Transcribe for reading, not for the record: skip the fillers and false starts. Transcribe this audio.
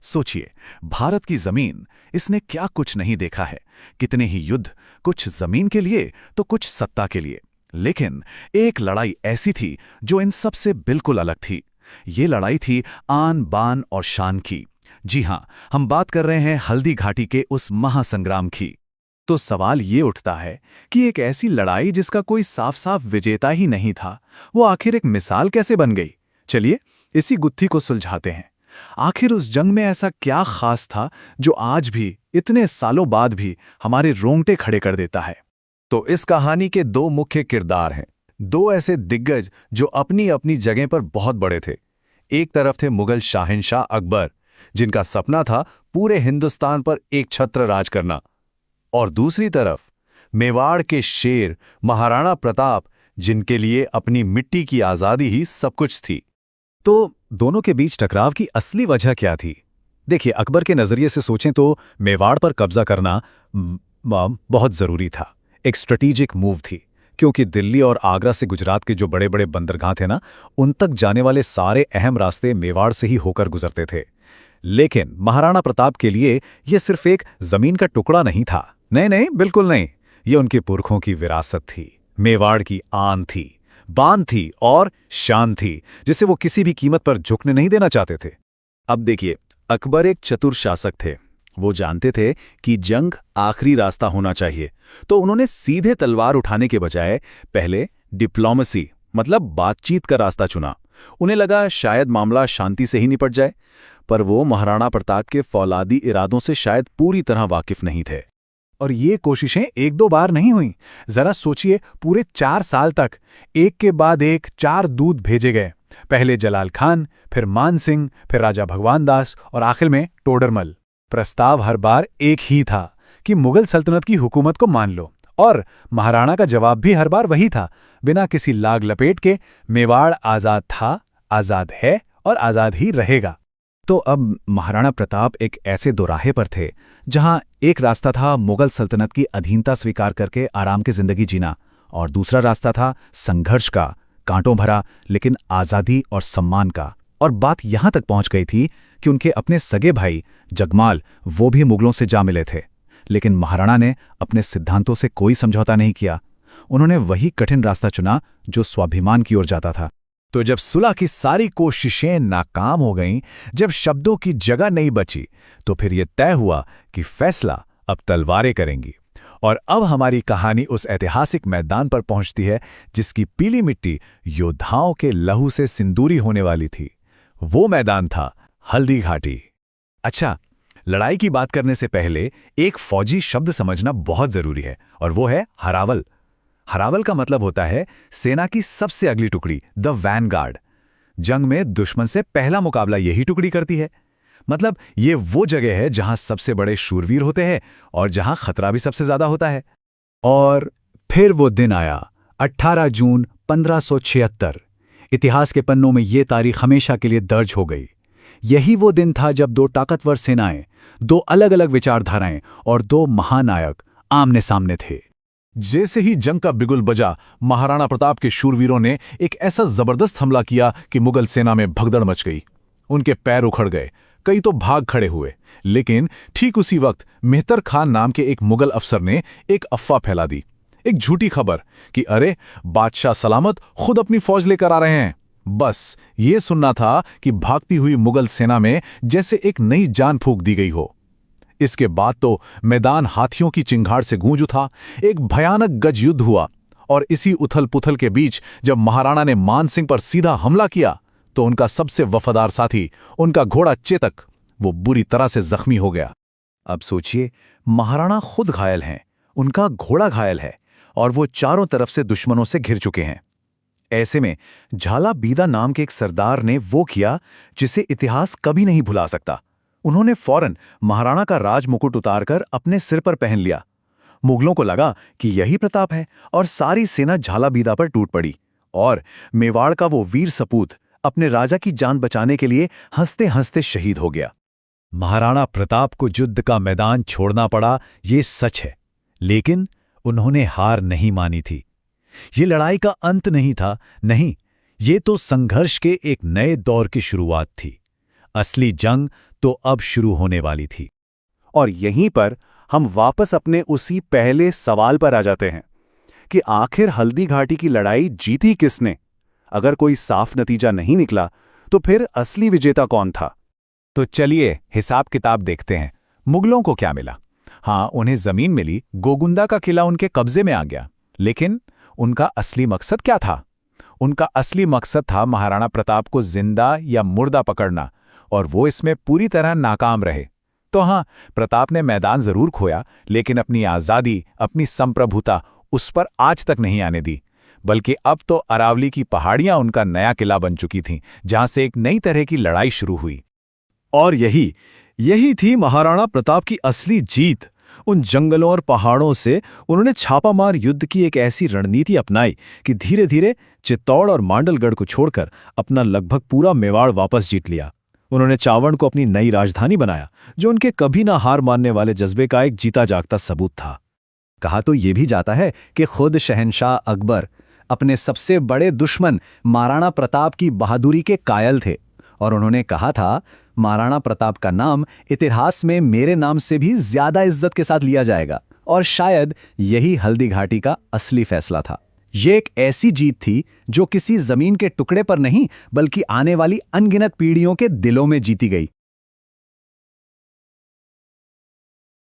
सोचिए, भारत की जमीन, इसने क्या कुछ नहीं देखा है। कितने ही युद्ध, कुछ जमीन के लिए तो कुछ सत्ता के लिए। लेकिन एक लड़ाई ऐसी थी जो इन सब से बिल्कुल अलग थी। ये लड़ाई थी आन बान और शान की। जी हां, हम बात कर रहे हैं हल्दी घाटी के उस महासंग्राम की। तो सवाल ये उठता है कि एक ऐसी लड़ाई जिसका कोई साफ साफ विजेता ही नहीं था, वो आखिर एक मिसाल कैसे बन गई। चलिए इसी गुत्थी को सुलझाते हैं। आखिर उस जंग में ऐसा क्या खास था जो आज भी, इतने सालों बाद भी, हमारे रोंगटे खड़े कर देता है। तो इस कहानी के दो मुख्य किरदार हैं, दो ऐसे दिग्गज जो अपनी अपनी जगह पर बहुत बड़े थे। एक तरफ थे मुगल शाहनशाह अकबर, जिनका सपना था पूरे हिंदुस्तान पर एक छत्र राज करना, और दूसरी तरफ मेवाड़ के शेर महाराणा प्रताप, जिनके लिए अपनी मिट्टी की आज़ादी ही सब कुछ थी। तो दोनों के बीच टकराव की असली वजह क्या थी? देखिए, अकबर के नजरिए से सोचें तो मेवाड़ पर कब्जा करना बहुत जरूरी था। एक स्ट्रेटेजिक मूव थी, क्योंकि दिल्ली और आगरा से गुजरात के जो बड़े बड़े बंदरगाह थे ना, उन तक जाने वाले सारे अहम रास्ते मेवाड़ से ही होकर गुजरते थे। लेकिन महाराणा प्रताप के लिए यह सिर्फ एक जमीन का टुकड़ा नहीं था। नहीं नहीं, बिल्कुल नहीं। ये उनके पुरखों की विरासत थी, मेवाड़ की आन थी, बांध थी और शान थी, जिसे वो किसी भी कीमत पर झुकने नहीं देना चाहते थे। अब देखिए, अकबर एक चतुर शासक थे। वो जानते थे कि जंग आखिरी रास्ता होना चाहिए, तो उन्होंने सीधे तलवार उठाने के बजाय पहले डिप्लोमेसी, मतलब बातचीत का रास्ता चुना। उन्हें लगा शायद मामला शांति से ही निपट जाए, पर वो महाराणा प्रताप के फौलादी इरादों से शायद पूरी तरह वाकिफ नहीं थे। और ये कोशिशें एक दो बार नहीं हुई। जरा सोचिए, पूरे 4 साल तक एक के बाद एक 4 दूत भेजे गए। पहले जलाल खान, फिर मान सिंह, फिर राजा भगवान दास और आखिर में टोडरमल। प्रस्ताव हर बार एक ही था कि मुगल सल्तनत की हुकूमत को मान लो, और महाराणा का जवाब भी हर बार वही था, बिना किसी लाग लपेट के, मेवाड़ आज़ाद था, आज़ाद है और आज़ाद ही रहेगा। तो अब महाराणा प्रताप एक ऐसे दोराहे पर थे जहां एक रास्ता था मुगल सल्तनत की अधीनता स्वीकार करके आराम की जिंदगी जीना, और दूसरा रास्ता था संघर्ष का, कांटों भरा लेकिन आज़ादी और सम्मान का। और बात यहां तक पहुंच गई थी कि उनके अपने सगे भाई जगमाल, वो भी मुगलों से जा मिले थे। लेकिन महाराणा ने अपने सिद्धांतों से कोई समझौता नहीं किया। उन्होंने वही कठिन रास्ता चुना जो स्वाभिमान की ओर जाता था। तो जब सुलह की सारी कोशिशें नाकाम हो गईं, जब शब्दों की जगह नहीं बची, तो फिर यह तय हुआ कि फैसला अब तलवारें करेंगी। और अब हमारी कहानी उस ऐतिहासिक मैदान पर पहुंचती है जिसकी पीली मिट्टी योद्धाओं के लहू से सिंदूरी होने वाली थी। वो मैदान था हल्दी घाटी। अच्छा, लड़ाई की बात करने से पहले एक फौजी शब्द समझना बहुत जरूरी है, और वो है हरावल। हरावल का मतलब होता है सेना की सबसे अगली टुकड़ी, द वैनगार्ड। जंग में दुश्मन से पहला मुकाबला यही टुकड़ी करती है। मतलब ये वो जगह है जहां सबसे बड़े शूरवीर होते हैं और जहां खतरा भी सबसे ज्यादा होता है। और फिर वो दिन आया, 18 जून 1576। इतिहास के पन्नों में ये तारीख हमेशा के लिए दर्ज हो गई। यही वो दिन था जब दो ताकतवर सेनाएं, दो अलग अलग विचारधाराएं और दो महानायक आमने सामने थे। जैसे ही जंग का बिगुल बजा, महाराणा प्रताप के शूरवीरों ने एक ऐसा जबरदस्त हमला किया कि मुगल सेना में भगदड़ मच गई। उनके पैर उखड़ गए, कई तो भाग खड़े हुए। लेकिन ठीक उसी वक्त मेहतर खान नाम के एक मुगल अफसर ने एक अफवाह फैला दी, एक झूठी खबर कि अरे, बादशाह सलामत खुद अपनी फौज लेकर आ रहे हैं। बस ये सुनना था कि भागती हुई मुगल सेना में जैसे एक नई जान फूंक दी गई हो। इसके बाद तो मैदान हाथियों की चिंगाड़ से गूंज उठा। एक भयानक गज युद्ध हुआ, और इसी उथल पुथल के बीच जब महाराणा ने मान सिंह पर सीधा हमला किया, तो उनका सबसे वफादार साथी, उनका घोड़ा चेतक, वो बुरी तरह से जख्मी हो गया। अब सोचिए, महाराणा खुद घायल हैं, उनका घोड़ा घायल है, और वो चारों तरफ से दुश्मनों से घिर चुके हैं। ऐसे में झाला बीदा नाम के एक सरदार ने वो किया जिसे इतिहास कभी नहीं भुला सकता। उन्होंने फौरन महाराणा का राज मुकुट उतारकर अपने सिर पर पहन लिया। मुगलों को लगा कि यही प्रताप है, और सारी सेना झाला बीदा पर टूट पड़ी। और मेवाड़ का वो वीर सपूत अपने राजा की जान बचाने के लिए हंसते हंसते शहीद हो गया। महाराणा प्रताप को युद्ध का मैदान छोड़ना पड़ा, ये सच है, लेकिन उन्होंने हार नहीं मानी थी। ये लड़ाई का अंत नहीं था, नहीं, ये तो संघर्ष के एक नए दौर की शुरुआत थी। असली जंग तो अब शुरू होने वाली थी। और यहीं पर हम वापस अपने उसी पहले सवाल पर आ जाते हैं कि आखिर हल्दी घाटी की लड़ाई जीती किसने? अगर कोई साफ नतीजा नहीं निकला तो फिर असली विजेता कौन था? तो चलिए हिसाब किताब देखते हैं। मुगलों को क्या मिला? हाँ, उन्हें जमीन मिली, गोगुंदा का किला उनके कब्जे में आ गया। लेकिन उनका असली मकसद क्या था? उनका असली मकसद था महाराणा प्रताप को जिंदा या मुर्दा पकड़ना, और वो इसमें पूरी तरह नाकाम रहे। तो हाँ, प्रताप ने मैदान जरूर खोया, लेकिन अपनी आज़ादी, अपनी संप्रभुता उस पर आज तक नहीं आने दी। बल्कि अब तो अरावली की पहाड़ियां उनका नया किला बन चुकी थीं, जहां से एक नई तरह की लड़ाई शुरू हुई। और यही थी महाराणा प्रताप की असली जीत। उन जंगलों और पहाड़ों से उन्होंने छापामार युद्ध की एक ऐसी रणनीति अपनाई कि धीरे धीरे चित्तौड़ और मांडलगढ़ को छोड़कर अपना लगभग पूरा मेवाड़ वापस जीत लिया। उन्होंने चावड़ को अपनी नई राजधानी बनाया, जो उनके कभी ना हार मानने वाले जज्बे का एक जीता जागता सबूत था। कहा तो ये भी जाता है कि खुद शहंशाह अकबर अपने सबसे बड़े दुश्मन महाराणा प्रताप की बहादुरी के कायल थे, और उन्होंने कहा था, महाराणा प्रताप का नाम इतिहास में मेरे नाम से भी ज्यादा इज्जत के साथ लिया जाएगा। और शायद यही हल्दी घाटी का असली फैसला था। ये एक ऐसी जीत थी जो किसी जमीन के टुकड़े पर नहीं, बल्कि आने वाली अनगिनत पीढ़ियों के दिलों में जीती गई।